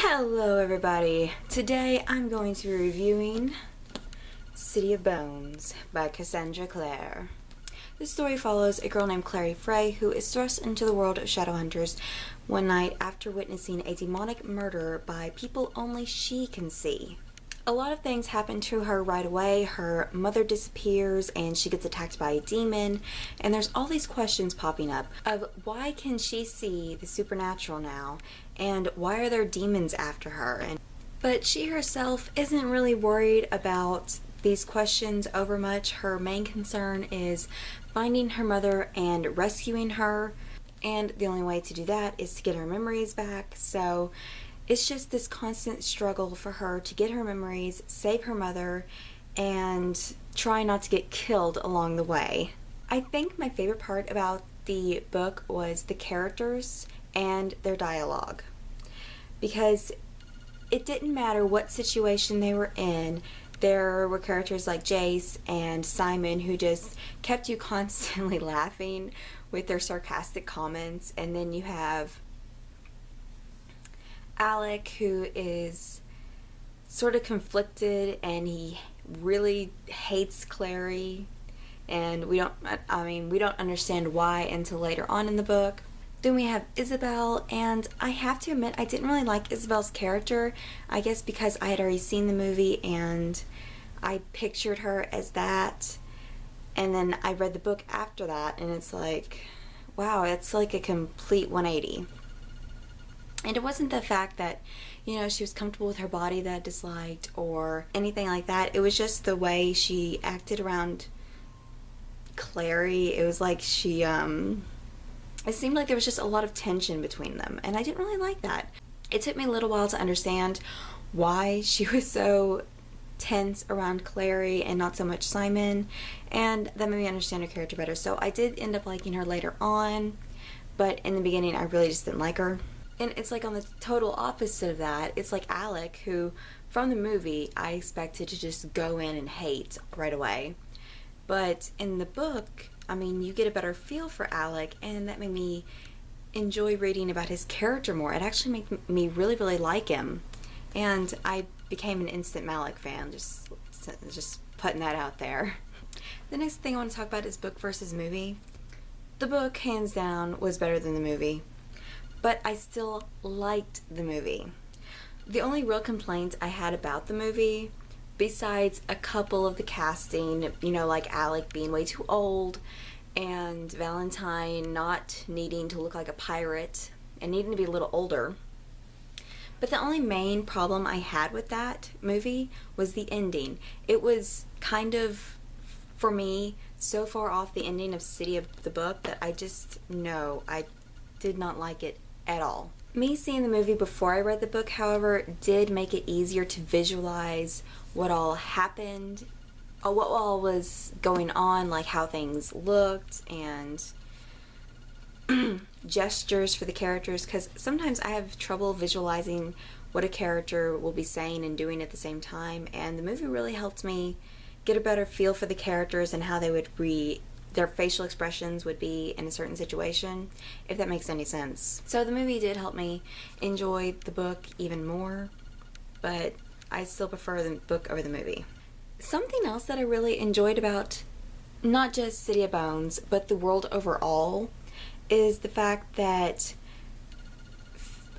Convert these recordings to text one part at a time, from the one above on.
Hello everybody! Today I'm going to be reviewing City of Bones by Cassandra Clare. This story follows a girl named Clary Frey who is thrust into the world of Shadowhunters one night after witnessing a demonic murder by people only she can see. A lot of things happen to her right away. Her mother disappears and she gets attacked by a demon, and there's all these questions popping up of why can she see the supernatural now and why are there demons after her. But she herself isn't really worried about these questions over much. Her main concern is finding her mother and rescuing her, and the only way to do that is to get her memories back. So it's just this constant struggle for her to get her memories, save her mother, and try not to get killed along the way. I think my favorite part about the book was the characters and their dialogue, because it didn't matter what situation they were in. There were characters like Jace and Simon who just kept you constantly laughing with their sarcastic comments, and then you have Alec, who is sort of conflicted and he really hates Clary, and we don't understand why until later on in the book. Then we have Isabel, and I have to admit I didn't really like Isabel's character, I guess because I had already seen the movie and I pictured her as that, and then I read the book after that and it's like, wow, it's like a complete 180. And it wasn't the fact that, you know, she was comfortable with her body that I disliked or anything like that. It was just the way she acted around Clary. It was like she, it seemed like there was just a lot of tension between them, and I didn't really like that. It took me a little while to understand why she was so tense around Clary and not so much Simon, and that made me understand her character better. So I did end up liking her later on, but in the beginning I really just didn't like her. And it's like on the total opposite of that, it's like Alec, who from the movie I expected to just go in and hate right away. But in the book, I mean, you get a better feel for Alec, and that made me enjoy reading about his character more. It actually made me really, really like him. And I became an instant Malik fan, just putting that out there. The next thing I want to talk about is book versus movie. The book, hands down, was better than the movie, but I still liked the movie. The only real complaints I had about the movie, besides a couple of the casting, you know, like Alec being way too old and Valentine not needing to look like a pirate and needing to be a little older. But the only main problem I had with that movie was the ending. It was kind of, for me, so far off the ending of City of the book that I did not like it at all. Me seeing the movie before I read the book, however, did make it easier to visualize what all happened, or what all was going on, like how things looked and gestures for the characters, because sometimes I have trouble visualizing what a character will be saying and doing at the same time, and the movie really helped me get a better feel for the characters and how they would their facial expressions would be in a certain situation, if that makes any sense. So the movie did help me enjoy the book even more, but I still prefer the book over the movie. Something else that I really enjoyed about not just City of Bones, but the world overall, is the fact that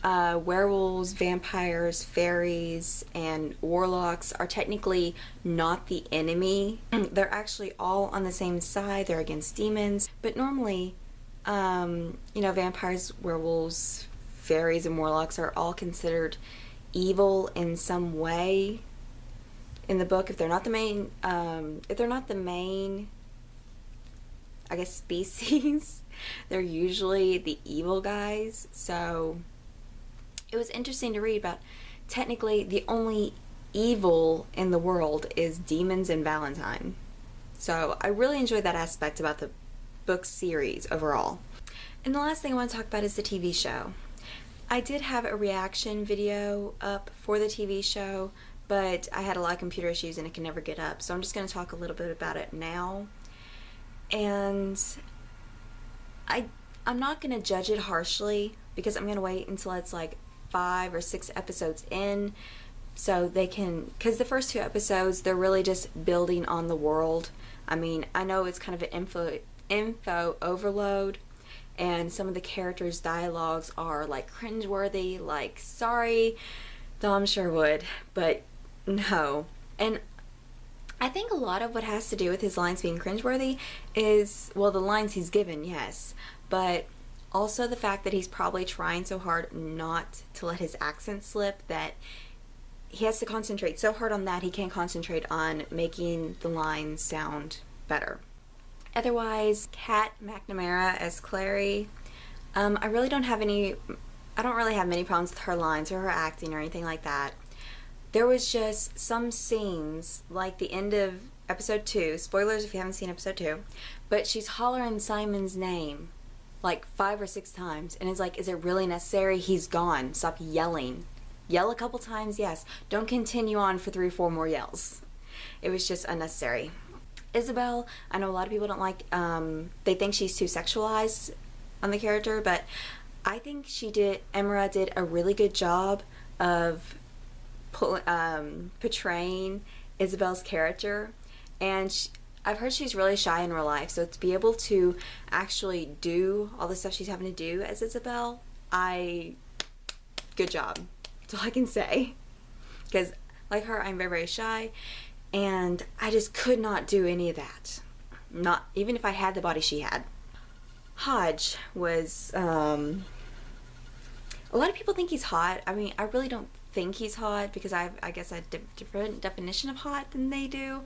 werewolves, vampires, fairies, and warlocks are technically not the enemy. They're actually all on the same side. They're against demons. But normally, you know, vampires, werewolves, fairies, and warlocks are all considered evil in some way in the book. If they're not the main, I guess, species, they're usually the evil guys. So it was interesting to read about, technically the only evil in the world is demons and Valentine. So I really enjoyed that aspect about the book series overall. And the last thing I want to talk about is the TV show. I did have a reaction video up for the TV show, but I had a lot of computer issues and it can never get up. So I'm just going to talk a little bit about it now. And I'm not going to judge it harshly because I'm going to wait until it's like 5 or 6 episodes in, so they can, because the first 2 episodes, they're really just building on the world. I mean, I know it's kind of an info overload, and some of the characters' dialogues are like cringeworthy, like, sorry, Dom Sherwood, but no. And I think a lot of what has to do with his lines being cringeworthy is, well, the lines he's given, yes, but also the fact that he's probably trying so hard not to let his accent slip that he has to concentrate so hard on that he can't concentrate on making the lines sound better. Otherwise, Kat McNamara as Clary, I don't really have many problems with her lines or her acting or anything like that. There was just some scenes, like the end of episode 2, spoilers if you haven't seen episode 2, but she's hollering Simon's name like 5 or 6 times, and it's like, is it really necessary? He's gone. Stop yelling. Yell a couple times, yes. Don't continue on for 3 or 4 more yells. It was just unnecessary. Isabel, I know a lot of people don't like, they think she's too sexualized on the character, but I think Emra did a really good job of portraying Isabel's character, and I've heard she's really shy in real life, so to be able to actually do all the stuff she's having to do as Isabel, good job. That's all I can say. Because like her, I'm very, very shy, and I just could not do any of that. Not even if I had the body she had. Hodge was, a lot of people think he's hot. I mean, I really don't think he's hot because I guess I have a different definition of hot than they do.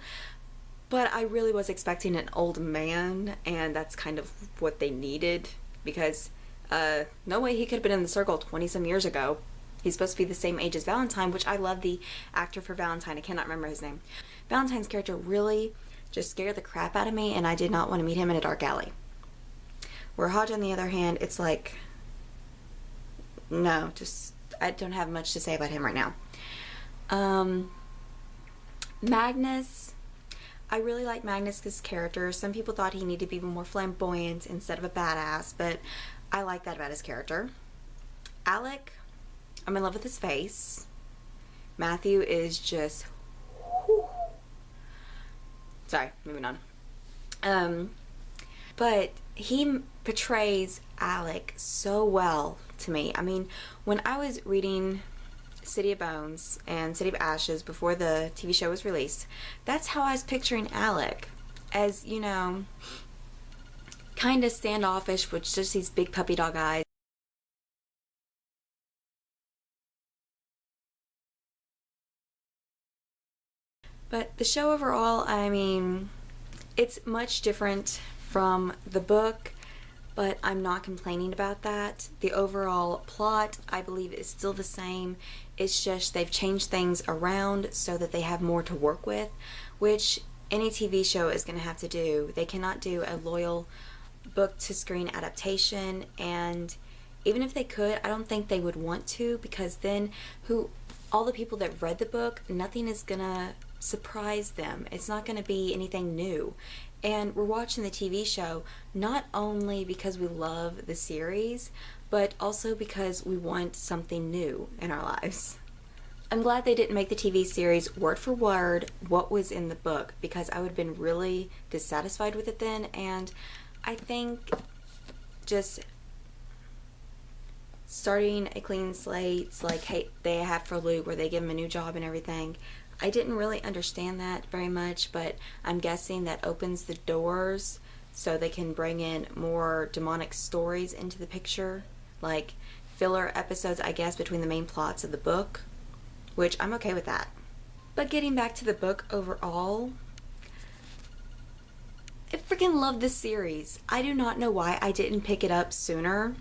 But I really was expecting an old man, and that's kind of what they needed, because no way he could have been in the circle 20-some years ago. He's supposed to be the same age as Valentine, which I love the actor for Valentine. I cannot remember his name. Valentine's character really just scared the crap out of me, and I did not want to meet him in a dark alley. Where Hodge, on the other hand, it's like, no, I don't have much to say about him right now. Magnus, I really like Magnus' character. Some people thought he needed to be more flamboyant instead of a badass, but I like that about his character. Alec, I'm in love with his face. Matthew is just, whew. Sorry, moving on. But he portrays Alec so well to me. I mean, when I was reading City of Bones and City of Ashes before the TV show was released, that's how I was picturing Alec. As, you know, kind of standoffish with just these big puppy dog eyes. But the show overall, I mean, it's much different from the book, but I'm not complaining about that. The overall plot, I believe, is still the same. It's just they've changed things around so that they have more to work with, which any TV show is going to have to do. They cannot do a loyal book-to-screen adaptation, and even if they could, I don't think they would want to, because then all the people that read the book, nothing is going to surprise them. It's not going to be anything new. And we're watching the TV show not only because we love the series, but also because we want something new in our lives. I'm glad they didn't make the TV series word for word what was in the book, because I would have been really dissatisfied with it then, and I think just starting a clean slate, like they have for Luke, where they give him a new job and everything, I didn't really understand that very much, but I'm guessing that opens the doors so they can bring in more demonic stories into the picture, like filler episodes, I guess, between the main plots of the book, which I'm okay with that. But getting back to the book overall, I freaking love this series. I do not know why I didn't pick it up sooner.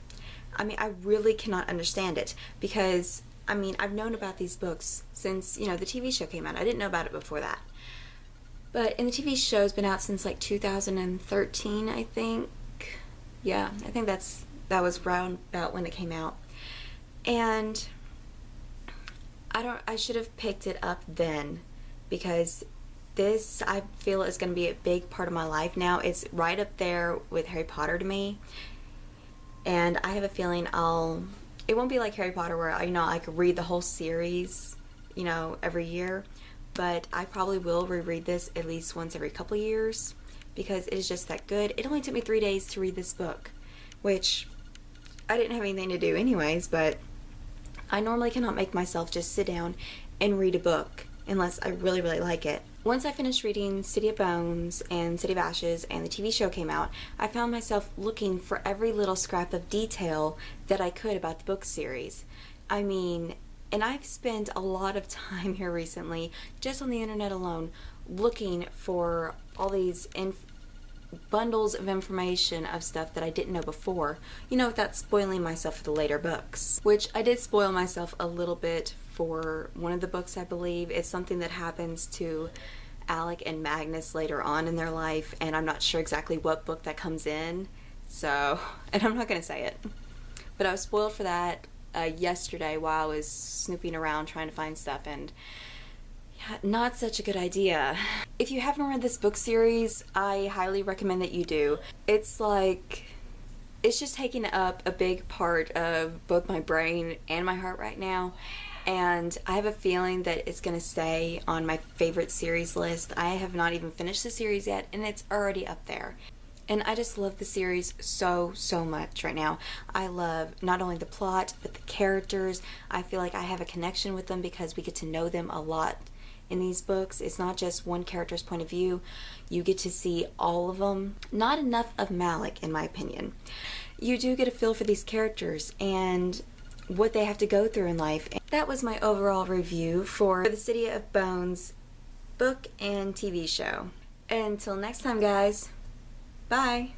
I mean, I really cannot understand it, because I mean, I've known about these books since, you know, the TV show came out. I didn't know about it before that. But the TV show's been out since like 2013, I think. Yeah, I think that was round about when it came out. And I should have picked it up then, because this, I feel, is going to be a big part of my life now. It's right up there with Harry Potter to me. And I have a feeling I'll It won't be like Harry Potter where I could read the whole series, every year, but I probably will reread this at least once every couple of years because it is just that good. It only took me 3 days to read this book, which I didn't have anything to do anyways, but I normally cannot make myself just sit down and read a book unless I really, really like it. Once I finished reading City of Bones and City of Ashes and the TV show came out, I found myself looking for every little scrap of detail that I could about the book series. I mean, and I've spent a lot of time here recently, just on the internet alone, looking for all these bundles of information of stuff that I didn't know before, without spoiling myself for the later books. Which I did spoil myself a little bit for one of the books, I believe. It's something that happens to Alec and Magnus later on in their life, and I'm not sure exactly what book that comes in, so, and I'm not going to say it. But I was spoiled for that yesterday while I was snooping around trying to find stuff, and yeah, not such a good idea. If you haven't read this book series, I highly recommend that you do. It's just taking up a big part of both my brain and my heart right now, and I have a feeling that it's going to stay on my favorite series list. I have not even finished the series yet, and it's already up there. And I just love the series so, so much right now. I love not only the plot, but the characters. I feel like I have a connection with them because we get to know them a lot in these books. It's not just one character's point of view. You get to see all of them. Not enough of Malik, in my opinion. You do get a feel for these characters and what they have to go through in life. And that was my overall review for the City of Bones book and TV show. Until next time, guys. Bye.